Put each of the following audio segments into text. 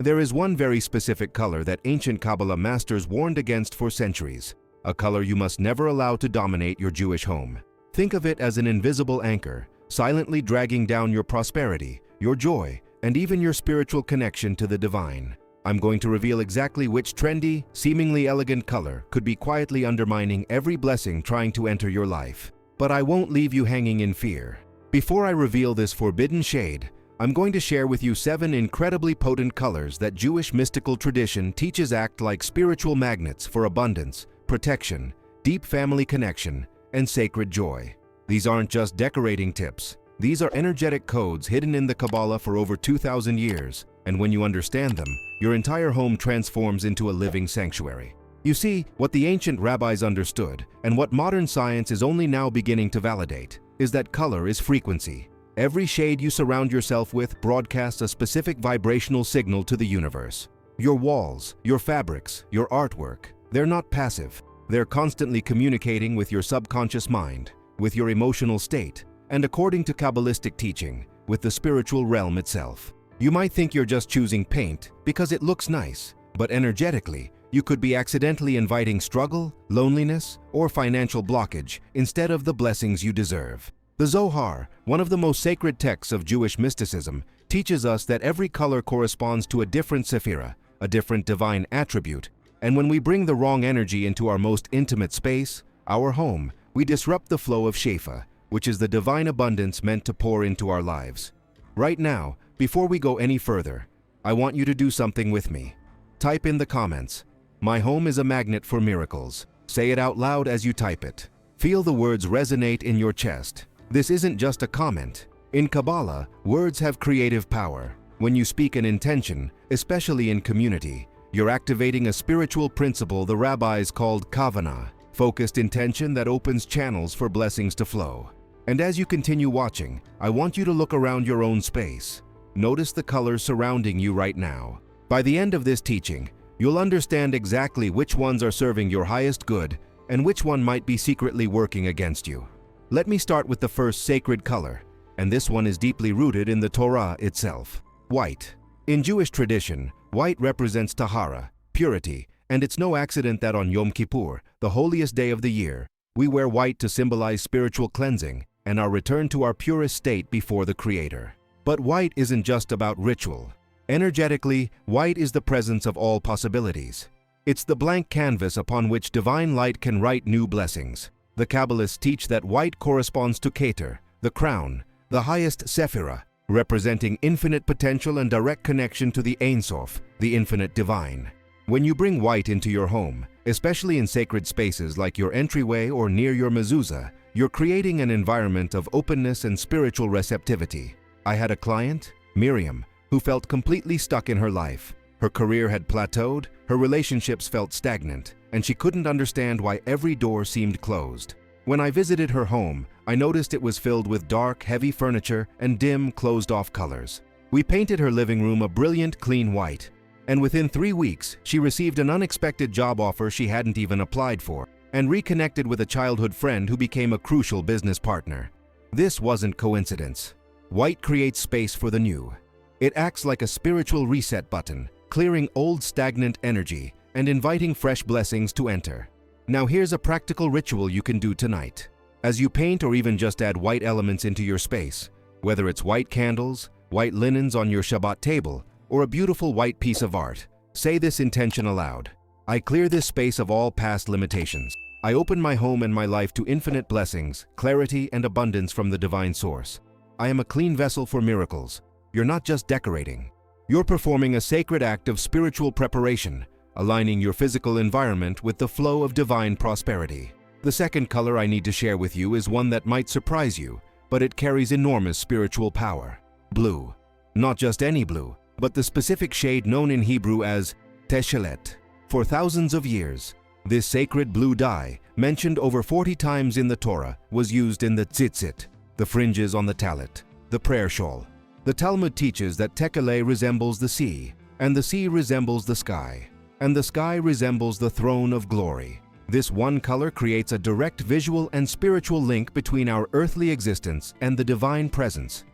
There is one very specific color that ancient Kabbalah masters warned against for centuries, a color you must never allow to dominate your Jewish home. Think of it as an invisible anchor, silently dragging down your prosperity, your joy, and even your spiritual connection to the divine. I'm going to reveal exactly which trendy, seemingly elegant color could be quietly undermining every blessing trying to enter your life. But I won't leave you hanging in fear. Before I reveal this forbidden shade, I'm going to share with you 7 incredibly potent colors that Jewish mystical tradition teaches act like spiritual magnets for abundance, protection, deep family connection, and sacred joy. These aren't just decorating tips. These are energetic codes hidden in the Kabbalah for over 2,000 years, and when you understand them, your entire home transforms into a living sanctuary. You see, what the ancient rabbis understood, and what modern science is only now beginning to validate, is that color is frequency. Every shade you surround yourself with broadcasts a specific vibrational signal to the universe. Your walls, your fabrics, your artwork, they're not passive. They're constantly communicating with your subconscious mind, with your emotional state, and according to Kabbalistic teaching, with the spiritual realm itself. You might think you're just choosing paint because it looks nice, but energetically, you could be accidentally inviting struggle, loneliness, or financial blockage instead of the blessings you deserve. The Zohar, one of the most sacred texts of Jewish mysticism, teaches us that every color corresponds to a different Sefirot, a different divine attribute, and when we bring the wrong energy into our most intimate space, our home, we disrupt the flow of Shefa, which is the divine abundance meant to pour into our lives. Right now, before we go any further, I want you to do something with me. Type in the comments, "My home is a magnet for miracles." Say it out loud as you type it. Feel the words resonate in your chest. This isn't just a comment. In Kabbalah, words have creative power. When you speak an intention, especially in community, you're activating a spiritual principle the rabbis called Kavanah, focused intention that opens channels for blessings to flow. And as you continue watching, I want you to look around your own space. Notice the colors surrounding you right now. By the end of this teaching, you'll understand exactly which ones are serving your highest good and which one might be secretly working against you. Let me start with the first sacred color, and this one is deeply rooted in the Torah itself: white. In Jewish tradition, white represents tahara, purity, and it's no accident that on Yom Kippur, the holiest day of the year, we wear white to symbolize spiritual cleansing and our return to our purest state before the Creator. But white isn't just about ritual. Energetically, white is the presence of all possibilities. It's the blank canvas upon which divine light can write new blessings. The Kabbalists teach that white corresponds to Keter, the crown, the highest Sefirot, representing infinite potential and direct connection to the Ein Sof, the infinite divine. When you bring white into your home, especially in sacred spaces like your entryway or near your mezuzah, you're creating an environment of openness and spiritual receptivity. I had a client, Miriam, who felt completely stuck in her life. Her career had plateaued, her relationships felt stagnant, and she couldn't understand why every door seemed closed. When I visited her home, I noticed it was filled with dark, heavy furniture and dim, closed-off colors. We painted her living room a brilliant, clean white, and within 3 weeks, she received an unexpected job offer she hadn't even applied for, and reconnected with a childhood friend who became a crucial business partner. This wasn't coincidence. White creates space for the new. It acts like a spiritual reset button, clearing old stagnant energy and inviting fresh blessings to enter. Now here's a practical ritual you can do tonight. As you paint or even just add white elements into your space, whether it's white candles, white linens on your Shabbat table, or a beautiful white piece of art, say this intention aloud. I clear this space of all past limitations. I open my home and my life to infinite blessings, clarity, and abundance from the divine source. I am a clean vessel for miracles. You're not just decorating. You're performing a sacred act of spiritual preparation, aligning your physical environment with the flow of divine prosperity. The second color I need to share with you is one that might surprise you, but it carries enormous spiritual power: blue. Not just any blue, but the specific shade known in Hebrew as Techelet. For thousands of years, this sacred blue dye, mentioned over 40 times in the Torah, was used in the tzitzit, the fringes on the talit, the prayer shawl. The Talmud teaches that Techelet resembles the sea, and the sea resembles the sky, and the sky resembles the throne of glory. This one color creates a direct visual and spiritual link between our earthly existence and the divine presence.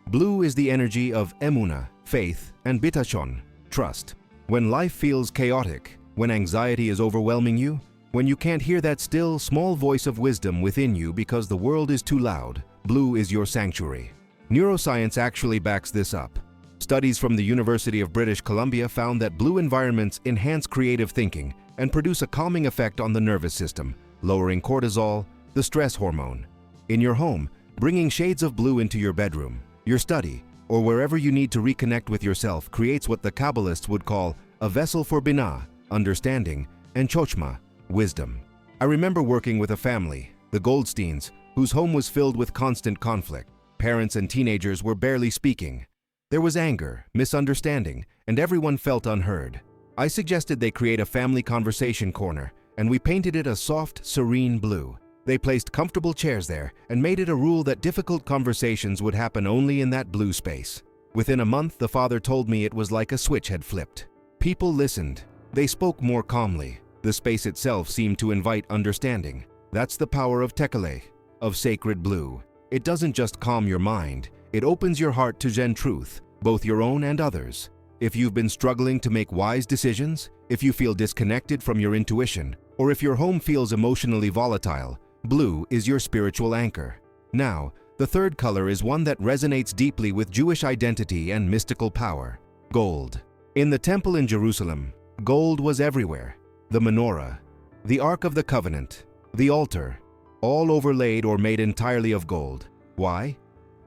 Blue is the energy of emunah, faith, and bitachon, trust. When life feels chaotic, when anxiety is overwhelming you, when you can't hear that still, small voice of wisdom within you because the world is too loud, blue is your sanctuary. Neuroscience actually backs this up. Studies from the University of British Columbia found that blue environments enhance creative thinking and produce a calming effect on the nervous system, lowering cortisol, the stress hormone. In your home, bringing shades of blue into your bedroom, your study, or wherever you need to reconnect with yourself creates what the Kabbalists would call a vessel for Binah, understanding, and Chochmah, wisdom. I remember working with a family, the Goldsteins, whose home was filled with constant conflict. Parents and teenagers were barely speaking. There was anger, misunderstanding, and everyone felt unheard. I suggested they create a family conversation corner, and we painted it a soft, serene blue. They placed comfortable chairs there and made it a rule that difficult conversations would happen only in that blue space. Within a month, the father told me it was like a switch had flipped. People listened. They spoke more calmly. The space itself seemed to invite understanding. That's the power of Techelet, of sacred blue. It doesn't just calm your mind, it opens your heart to Zen truth, both your own and others. If you've been struggling to make wise decisions, if you feel disconnected from your intuition, or if your home feels emotionally volatile, blue is your spiritual anchor. Now, the third color is one that resonates deeply with Jewish identity and mystical power: gold. In the temple in Jerusalem, gold was everywhere. The menorah, the Ark of the Covenant, the altar, all overlaid or made entirely of gold. Why?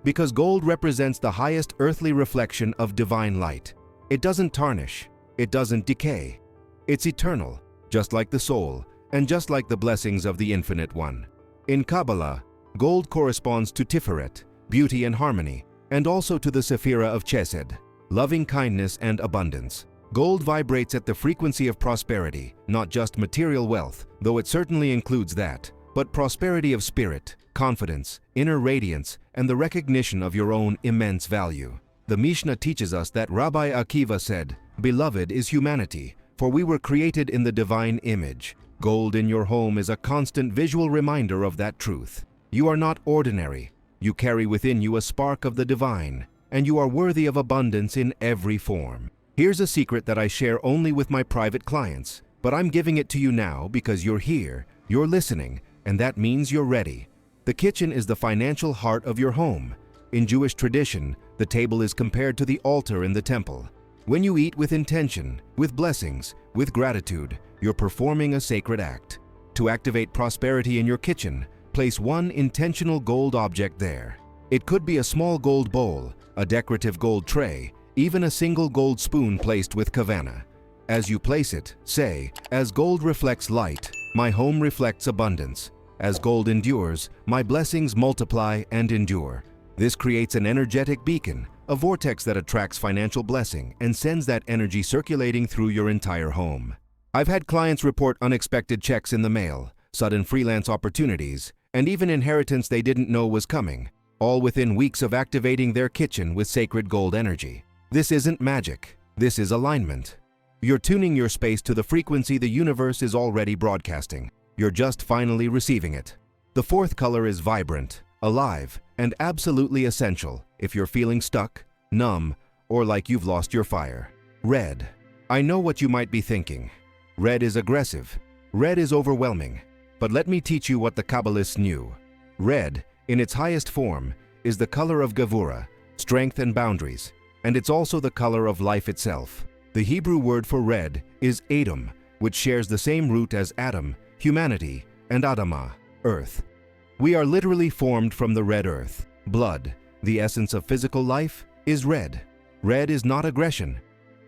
Because gold represents the highest earthly reflection of divine light. It doesn't tarnish, it doesn't decay. It's eternal, just like the soul, and just like the blessings of the Infinite One. In Kabbalah, gold corresponds to Tiferet, beauty and harmony, and also to the Sefirot of Chesed, loving kindness and abundance. Gold vibrates at the frequency of prosperity, not just material wealth, though it certainly includes that, but prosperity of spirit, confidence, inner radiance, and the recognition of your own immense value. The Mishnah teaches us that Rabbi Akiva said, "Beloved is humanity, for we were created in the divine image." Gold in your home is a constant visual reminder of that truth. You are not ordinary. You carry within you a spark of the divine, and you are worthy of abundance in every form. Here's a secret that I share only with my private clients, but I'm giving it to you now because you're here, you're listening, and that means you're ready. The kitchen is the financial heart of your home. In Jewish tradition, the table is compared to the altar in the temple. When you eat with intention, with blessings, with gratitude, you're performing a sacred act. To activate prosperity in your kitchen, place one intentional gold object there. It could be a small gold bowl, a decorative gold tray, even a single gold spoon placed with kavanah. As you place it, say, "As gold reflects light, my home reflects abundance. As gold endures, my blessings multiply and endure." This creates an energetic beacon, a vortex that attracts financial blessing and sends that energy circulating through your entire home. I've had clients report unexpected checks in the mail, sudden freelance opportunities, and even inheritance they didn't know was coming, all within weeks of activating their kitchen with sacred gold energy. This isn't magic. This is alignment. You're tuning your space to the frequency the universe is already broadcasting. You're just finally receiving it. The fourth color is vibrant, alive, and absolutely essential if you're feeling stuck, numb, or like you've lost your fire. Red. I know what you might be thinking. Red is aggressive. Red is overwhelming. But let me teach you what the Kabbalists knew. Red, in its highest form, is the color of Gevurah, strength and boundaries, and it's also the color of life itself. The Hebrew word for red is Adam, which shares the same root as Adam, humanity, and Adamah, earth. We are literally formed from the red earth. Blood, the essence of physical life, is red. Red is not aggression.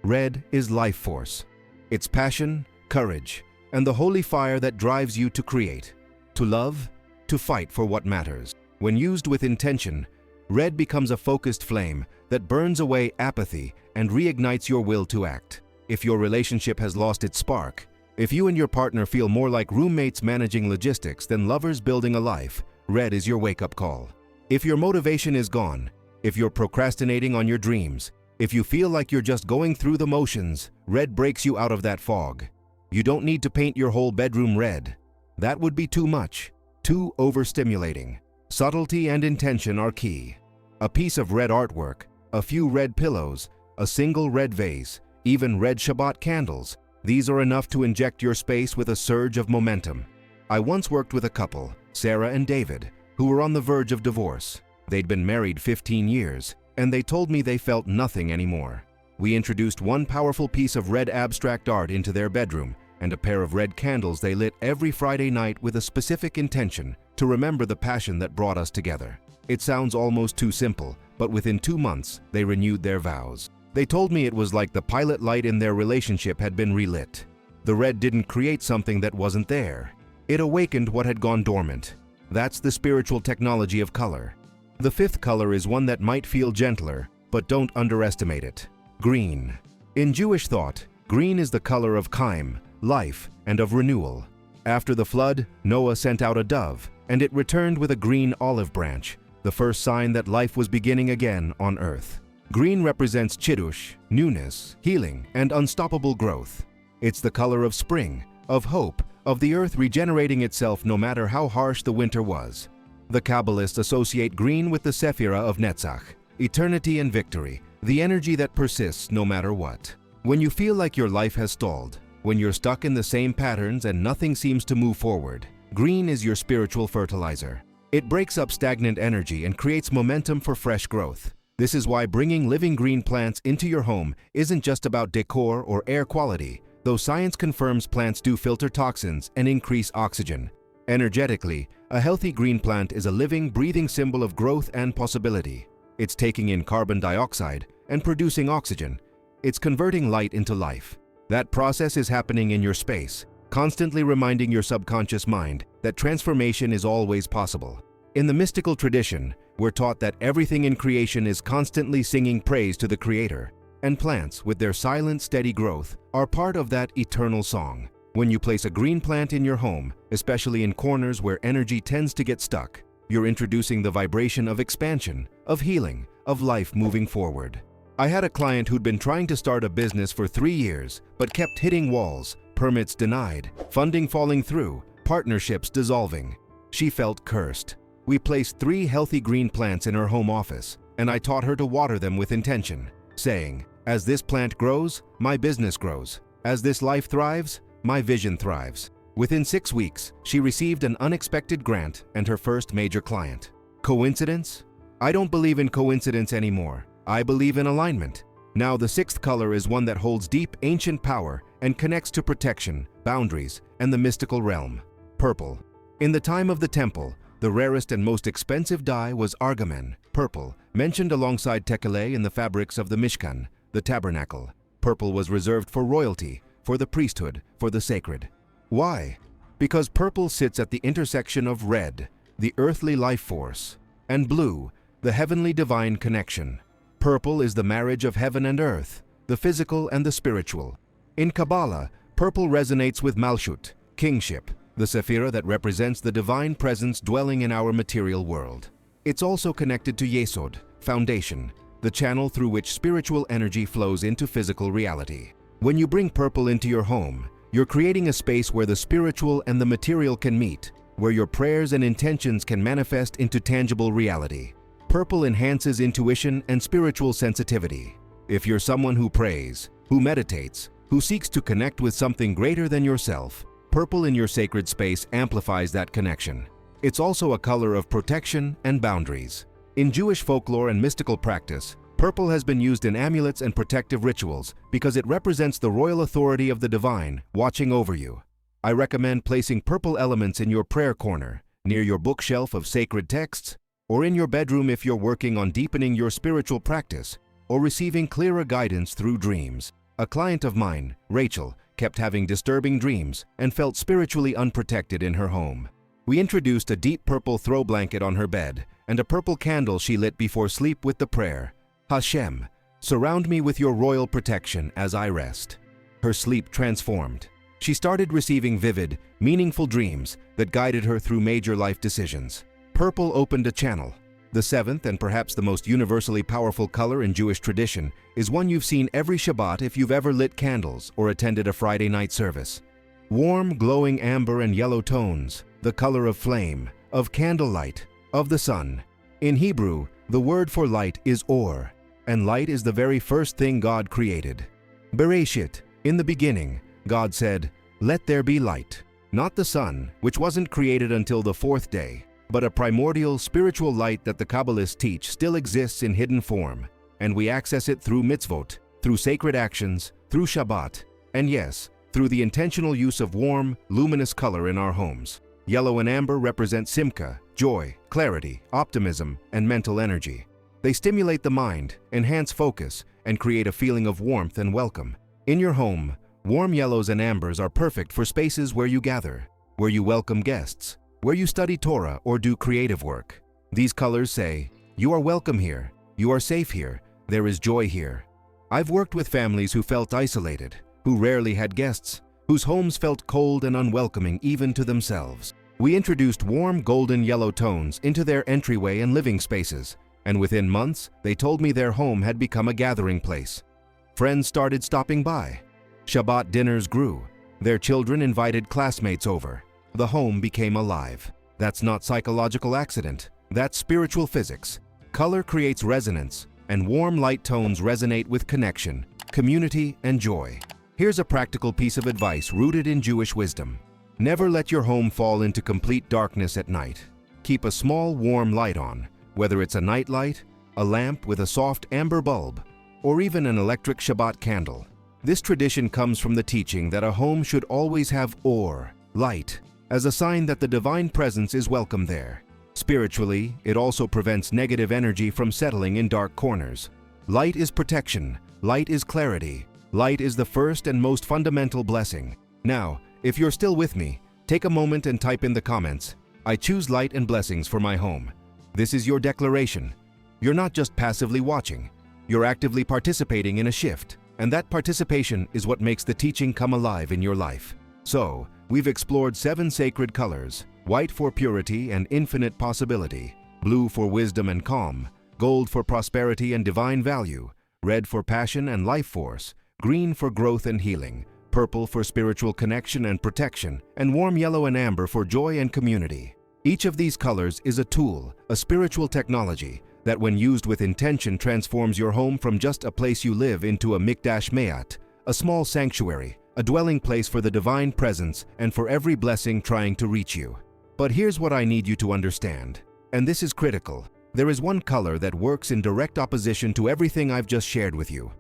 Red is life force. It's passion, courage, and the holy fire that drives you to create, to love, to fight for what matters. When used with intention, red becomes a focused flame that burns away apathy and reignites your will to act. If your relationship has lost its spark, if you and your partner feel more like roommates managing logistics than lovers building a life, red is your wake-up call. If your motivation is gone, if you're procrastinating on your dreams, if you feel like you're just going through the motions, red breaks you out of that fog. You don't need to paint your whole bedroom red. That would be too much, too overstimulating. Subtlety and intention are key. A piece of red artwork, a few red pillows, a single red vase, even red Shabbat candles. These are enough to inject your space with a surge of momentum. I once worked with a couple, Sarah and David, who were on the verge of divorce. They'd been married 15 years, and they told me they felt nothing anymore. We introduced one powerful piece of red abstract art into their bedroom and a pair of red candles they lit every Friday night with a specific intention to remember the passion that brought us together. It sounds almost too simple, but within 2 months, they renewed their vows. They told me it was like the pilot light in their relationship had been relit. The red didn't create something that wasn't there. It awakened what had gone dormant. That's the spiritual technology of color. The fifth color is one that might feel gentler, but don't underestimate it. Green. In Jewish thought, green is the color of Chaim, life, and of renewal. After the flood, Noah sent out a dove, and it returned with a green olive branch, the first sign that life was beginning again on earth. Green represents Chiddush, newness, healing, and unstoppable growth. It's the color of spring, of hope, of the earth regenerating itself no matter how harsh the winter was. The Kabbalists associate green with the Sefirot of Netzach, eternity and victory, the energy that persists no matter what. When you feel like your life has stalled, when you're stuck in the same patterns and nothing seems to move forward, green is your spiritual fertilizer. It breaks up stagnant energy and creates momentum for fresh growth. This is why bringing living green plants into your home isn't just about decor or air quality, though science confirms plants do filter toxins and increase oxygen. Energetically, a healthy green plant is a living, breathing symbol of growth and possibility. It's taking in carbon dioxide and producing oxygen. It's converting light into life. That process is happening in your space, constantly reminding your subconscious mind that transformation is always possible. In the mystical tradition, we're taught that everything in creation is constantly singing praise to the Creator, and plants, with their silent, steady growth, are part of that eternal song. When you place a green plant in your home, especially in corners where energy tends to get stuck, you're introducing the vibration of expansion, of healing, of life moving forward. I had a client who'd been trying to start a business for 3 years, but kept hitting walls, permits denied, funding falling through, partnerships dissolving. She felt cursed. We placed 3 healthy green plants in her home office, and I taught her to water them with intention, saying, "As this plant grows, my business grows. As this life thrives, my vision thrives." Within 6 weeks, she received an unexpected grant and her first major client. Coincidence? I don't believe in coincidence anymore. I believe in alignment. Now the 6th color is one that holds deep ancient power and connects to protection, boundaries, and the mystical realm. Purple. In the time of the temple, the rarest and most expensive dye was argamen, purple, mentioned alongside Techelet in the fabrics of the Mishkan, the tabernacle. Purple was reserved for royalty, for the priesthood, for the sacred. Why? Because purple sits at the intersection of red, the earthly life force, and blue, the heavenly divine connection. Purple is the marriage of heaven and earth, the physical and the spiritual. In Kabbalah, purple resonates with Malchut, kingship, the Sefirot that represents the divine presence dwelling in our material world. It's also connected to Yesod, foundation, the channel through which spiritual energy flows into physical reality. When you bring purple into your home, you're creating a space where the spiritual and the material can meet, where your prayers and intentions can manifest into tangible reality. Purple enhances intuition and spiritual sensitivity. If you're someone who prays, who meditates, who seeks to connect with something greater than yourself, purple in your sacred space amplifies that connection. It's also a color of protection and boundaries. In Jewish folklore and mystical practice, purple has been used in amulets and protective rituals because it represents the royal authority of the divine watching over you. I recommend placing purple elements in your prayer corner, near your bookshelf of sacred texts, or in your bedroom if you're working on deepening your spiritual practice or receiving clearer guidance through dreams. A client of mine, Rachel, kept having disturbing dreams and felt spiritually unprotected in her home. We introduced a deep purple throw blanket on her bed and a purple candle she lit before sleep with the prayer, "Hashem, surround me with your royal protection as I rest." Her sleep transformed. She started receiving vivid, meaningful dreams that guided her through major life decisions. Purple opened a channel. The 7th and perhaps the most universally powerful color in Jewish tradition is one you've seen every Shabbat if you've ever lit candles or attended a Friday night service. Warm, glowing amber and yellow tones, the color of flame, of candlelight, of the sun. In Hebrew, the word for light is or, and light is the very first thing God created. Bereshit, in the beginning, God said, "Let there be light." Not the sun, which wasn't created until the fourth day, but a primordial spiritual light that the Kabbalists teach still exists in hidden form, and we access it through mitzvot, through sacred actions, through Shabbat, and yes, through the intentional use of warm, luminous color in our homes. Yellow and amber represent simcha, joy, clarity, optimism, and mental energy. They stimulate the mind, enhance focus, and create a feeling of warmth and welcome. In your home, warm yellows and ambers are perfect for spaces where you gather, where you welcome guests, where you study Torah or do creative work. These colors say, "You are welcome here, you are safe here, there is joy here." I've worked with families who felt isolated, who rarely had guests, whose homes felt cold and unwelcoming even to themselves. We introduced warm golden yellow tones into their entryway and living spaces, and within months, they told me their home had become a gathering place. Friends started stopping by. Shabbat dinners grew. Their children invited classmates over. The home became alive. That's not psychological accident. That's spiritual physics. Color creates resonance, and warm light tones resonate with connection, community, and joy. Here's a practical piece of advice rooted in Jewish wisdom. Never let your home fall into complete darkness at night. Keep a small, warm light on, whether it's a night light, a lamp with a soft amber bulb, or even an electric Shabbat candle. This tradition comes from the teaching that a home should always have or, light, as a sign that the divine presence is welcome there. Spiritually, it also prevents negative energy from settling in dark corners. Light is protection, light is clarity, light is the first and most fundamental blessing. Now, if you're still with me, take a moment and type in the comments, "I choose light and blessings for my home." This is your declaration. You're not just passively watching, you're actively participating in a shift. And that participation is what makes the teaching come alive in your life. So, we've explored 7 sacred colors: white for purity and infinite possibility, blue for wisdom and calm, gold for prosperity and divine value, red for passion and life force, green for growth and healing, purple for spiritual connection and protection, and warm yellow and amber for joy and community. Each of these colors is a tool, a spiritual technology, that when used with intention transforms your home from just a place you live into a mikdash me'at, a small sanctuary, a dwelling place for the divine presence and for every blessing trying to reach you. But here's what I need you to understand, and this is critical. There is one color that works in direct opposition to everything I've just shared with you.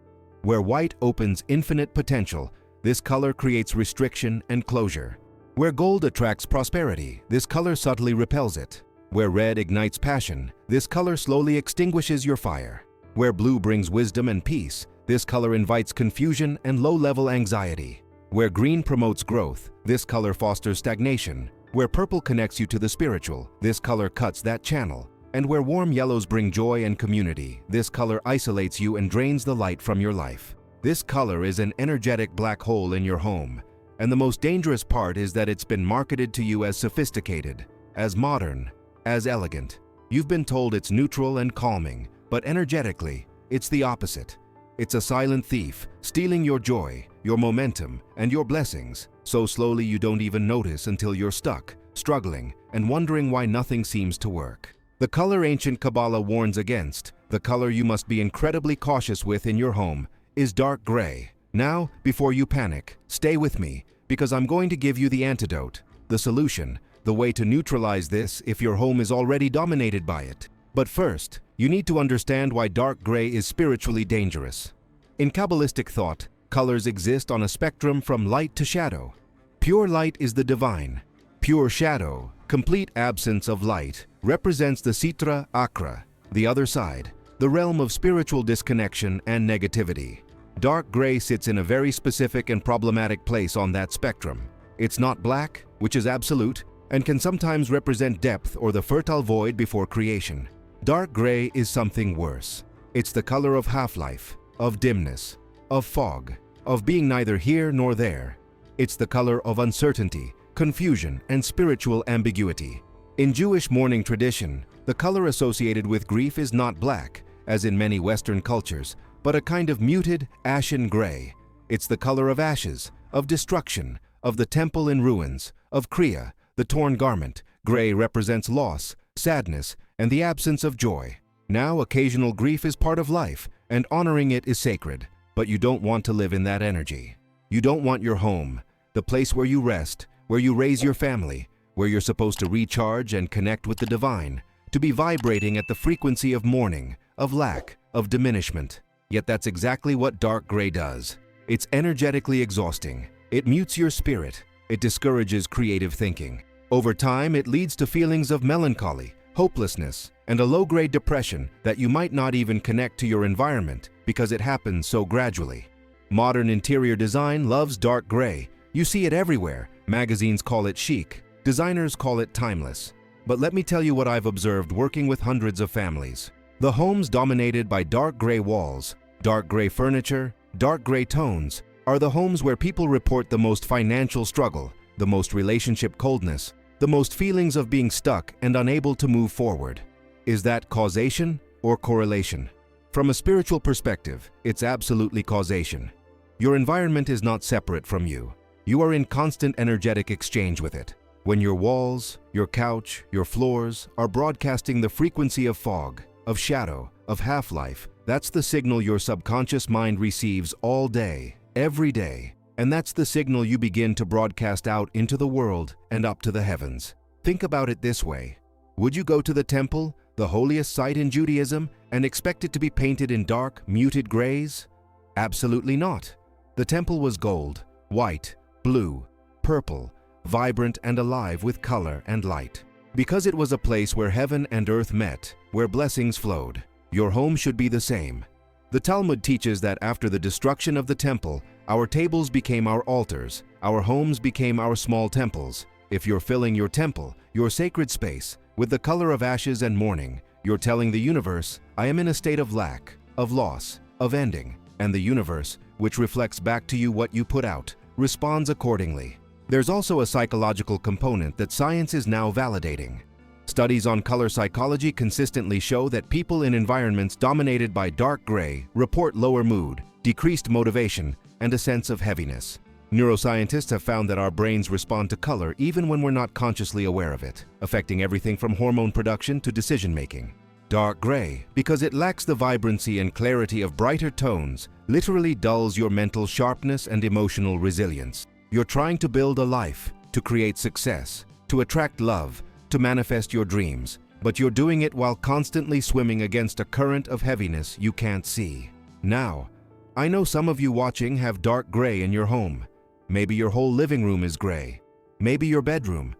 Where white opens infinite potential, this color creates restriction and closure. Where gold attracts prosperity, this color subtly repels it. Where red ignites passion, this color slowly extinguishes your fire. Where blue brings wisdom and peace, this color invites confusion and low-level anxiety. Where green promotes growth, this color fosters stagnation. Where purple connects you to the spiritual, this color cuts that channel. And where warm yellows bring joy and community, this color isolates you and drains the light from your life. This color is an energetic black hole in your home. And the most dangerous part is that it's been marketed to you as sophisticated, as modern, as elegant. You've been told it's neutral and calming, but energetically, it's the opposite. It's a silent thief, stealing your joy, your momentum, and your blessings, so slowly you don't even notice until you're stuck, struggling, and wondering why nothing seems to work. The color ancient Kabbalah warns against, the color you must be incredibly cautious with in your home, is dark gray. Now, before you panic, stay with me, because I'm going to give you the antidote, the solution, the way to neutralize this if your home is already dominated by it. But first, you need to understand why dark gray is spiritually dangerous. In Kabbalistic thought, colors exist on a spectrum from light to shadow. Pure light is the divine. Pure shadow, complete absence of light, represents the Sitra Akra, the other side, the realm of spiritual disconnection and negativity. Dark gray sits in a very specific and problematic place on that spectrum. It's not black, which is absolute, and can sometimes represent depth or the fertile void before creation. Dark gray is something worse. It's the color of half-life, of dimness, of fog, of being neither here nor there. It's the color of uncertainty, confusion, and spiritual ambiguity. In Jewish mourning tradition, the color associated with grief is not black, as in many Western cultures, but a kind of muted, ashen gray. It's the color of ashes, of destruction, of the temple in ruins, of Kriya, the torn garment. Gray represents loss, sadness, and the absence of joy. Now, occasional grief is part of life, and honoring it is sacred. but you don't want to live in that energy. You don't want your home, the place where you rest, where you raise your family, where you're supposed to recharge and connect with the divine, to be vibrating at the frequency of mourning, of lack, of diminishment. Yet that's exactly what dark gray does. It's energetically exhausting. It mutes your spirit. It discourages creative thinking. Over time, it leads to feelings of melancholy, hopelessness, and a low-grade depression that you might not even connect to your environment because it happens so gradually. Modern interior design loves dark gray. You see it everywhere. Magazines call it chic. Designers call it timeless. But let me tell you what I've observed working with hundreds of families. The homes dominated by dark gray walls, dark gray furniture, dark gray tones are the homes where people report the most financial struggle, the most relationship coldness, the most feelings of being stuck and unable to move forward. Is that causation or correlation? From a spiritual perspective, it's absolutely causation. Your environment is not separate from you. You are in constant energetic exchange with it. When your walls, your couch, your floors are broadcasting the frequency of fog, of shadow, of half-life, that's the signal your subconscious mind receives all day, every day. And that's the signal you begin to broadcast out into the world and up to the heavens. Think about it this way. Would you go to the temple, the holiest site in Judaism, and expect it to be painted in dark, muted grays? Absolutely not. The temple was gold, white, blue, purple, vibrant and alive with color and light. Because it was a place where heaven and earth met, where blessings flowed. Your home should be the same. The Talmud teaches that after the destruction of the temple, our tables became our altars, our homes became our small temples. If you're filling your temple, your sacred space, with the color of ashes and mourning, you're telling the universe, I am in a state of lack, of loss, of ending. And the universe, which reflects back to you what you put out, responds accordingly. There's also a psychological component that science is now validating. Studies on color psychology consistently show that people in environments dominated by dark gray report lower mood, decreased motivation, and a sense of heaviness. Neuroscientists have found that our brains respond to color even when we're not consciously aware of it, affecting everything from hormone production to decision-making. Dark gray, because it lacks the vibrancy and clarity of brighter tones, literally dulls your mental sharpness and emotional resilience. You're trying to build a life, to create success, to attract love, to manifest your dreams, but you're doing it while constantly swimming against a current of heaviness you can't see. Now, I know some of you watching have dark gray in your home. Maybe your whole living room is gray. Maybe your bedroom.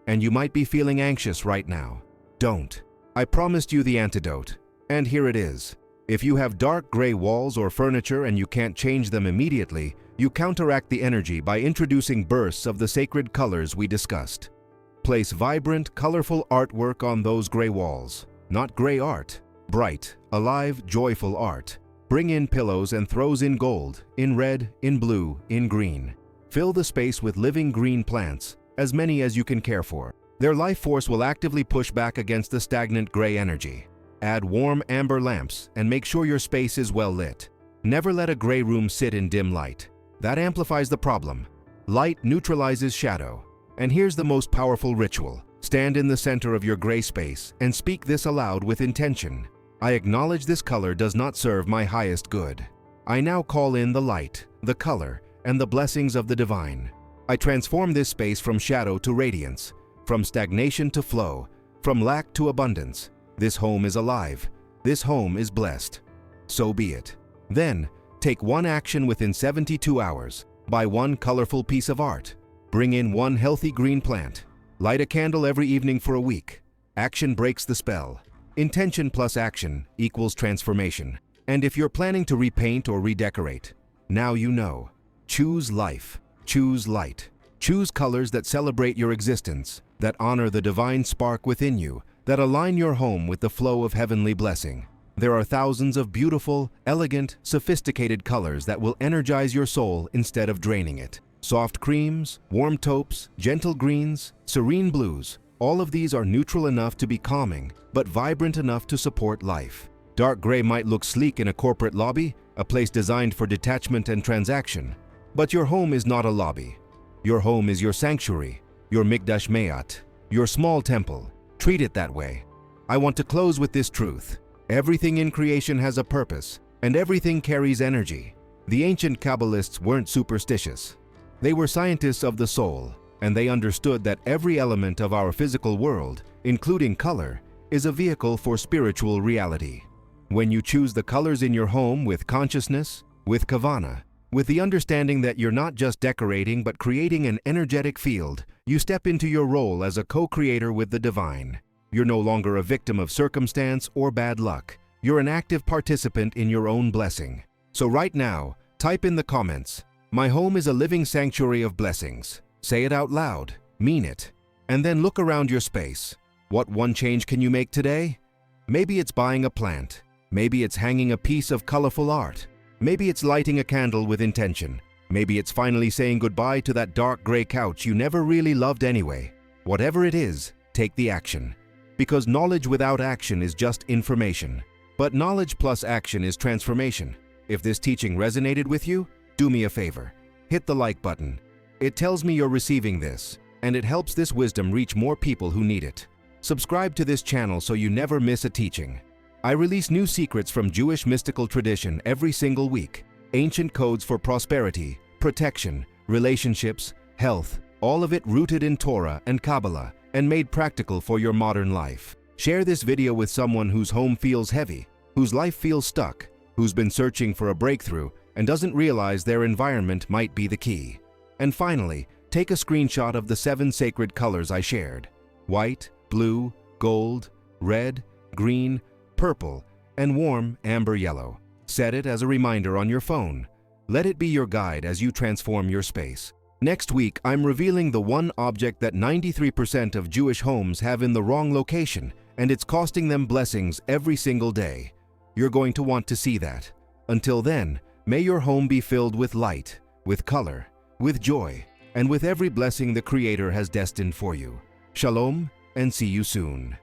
And you might be feeling anxious right now. Don't. I promised you the antidote. And here it is. If you have dark gray walls or furniture and you can't change them immediately, you counteract the energy by introducing bursts of the sacred colors we discussed. Place vibrant, colorful artwork on those gray walls. Not gray art. Bright, alive, joyful art. Bring in pillows and throws in gold, in red, in blue, in green. Fill the space with living green plants, as many as you can care for. Their life force will actively push back against the stagnant gray energy. Add warm amber lamps and make sure your space is well lit. Never let a gray room sit in dim light. That amplifies the problem. Light neutralizes shadow. And here's the most powerful ritual. Stand in the center of your gray space and speak this aloud with intention. I acknowledge this color does not serve my highest good. I now call in the light, the color, and the blessings of the divine. I transform this space from shadow to radiance, from stagnation to flow, from lack to abundance. This home is alive. This home is blessed. So be it. Then, take one action within 72 hours. Buy one colorful piece of art. Bring in one healthy green plant. Light a candle every evening for a week. Action breaks the spell. Intention plus action equals transformation. And if you're planning to repaint or redecorate, now you know. Choose life. Choose light. Choose colors that celebrate your existence, that honor the divine spark within you, that align your home with the flow of heavenly blessing. There are thousands of beautiful, elegant, sophisticated colors that will energize your soul instead of draining it. Soft creams, warm taupes, gentle greens, serene blues. All of these are neutral enough to be calming, but vibrant enough to support life. Dark gray might look sleek in a corporate lobby, a place designed for detachment and transaction. But your home is not a lobby. Your home is your sanctuary, your mikdash me'at, your small temple. Treat it that way. I want to close with this truth. Everything in creation has a purpose, and everything carries energy. The ancient Kabbalists weren't superstitious. They were scientists of the soul, and they understood that every element of our physical world, including color, is a vehicle for spiritual reality. When you choose the colors in your home with consciousness, with kavanah, with the understanding that you're not just decorating but creating an energetic field, you step into your role as a co-creator with the divine. You're no longer a victim of circumstance or bad luck. You're an active participant in your own blessing. So right now, type in the comments, "My home is a living sanctuary of blessings." Say it out loud, mean it, and then look around your space. What one change can you make today? Maybe it's buying a plant. Maybe it's hanging a piece of colorful art. Maybe it's lighting a candle with intention. Maybe it's finally saying goodbye to that dark gray couch you never really loved anyway. Whatever it is, take the action. Because knowledge without action is just information. But knowledge plus action is transformation. If this teaching resonated with you, do me a favor. Hit the like button. It tells me you're receiving this, and it helps this wisdom reach more people who need it. Subscribe to this channel so you never miss a teaching. I release new secrets from Jewish mystical tradition every single week. Ancient codes for prosperity, protection, relationships, health, all of it rooted in Torah and Kabbalah and made practical for your modern life. Share this video with someone whose home feels heavy, whose life feels stuck, who's been searching for a breakthrough and doesn't realize their environment might be the key. And finally, take a screenshot of the 7 sacred colors I shared: white, blue, gold, red, green, purple, and warm amber yellow. Set it as a reminder on your phone. Let it be your guide as you transform your space. Next week, I'm revealing the one object that 93% of Jewish homes have in the wrong location, and it's costing them blessings every single day. You're going to want to see that. Until then, may your home be filled with light, with color, with joy, and with every blessing the Creator has destined for you. Shalom, and see you soon.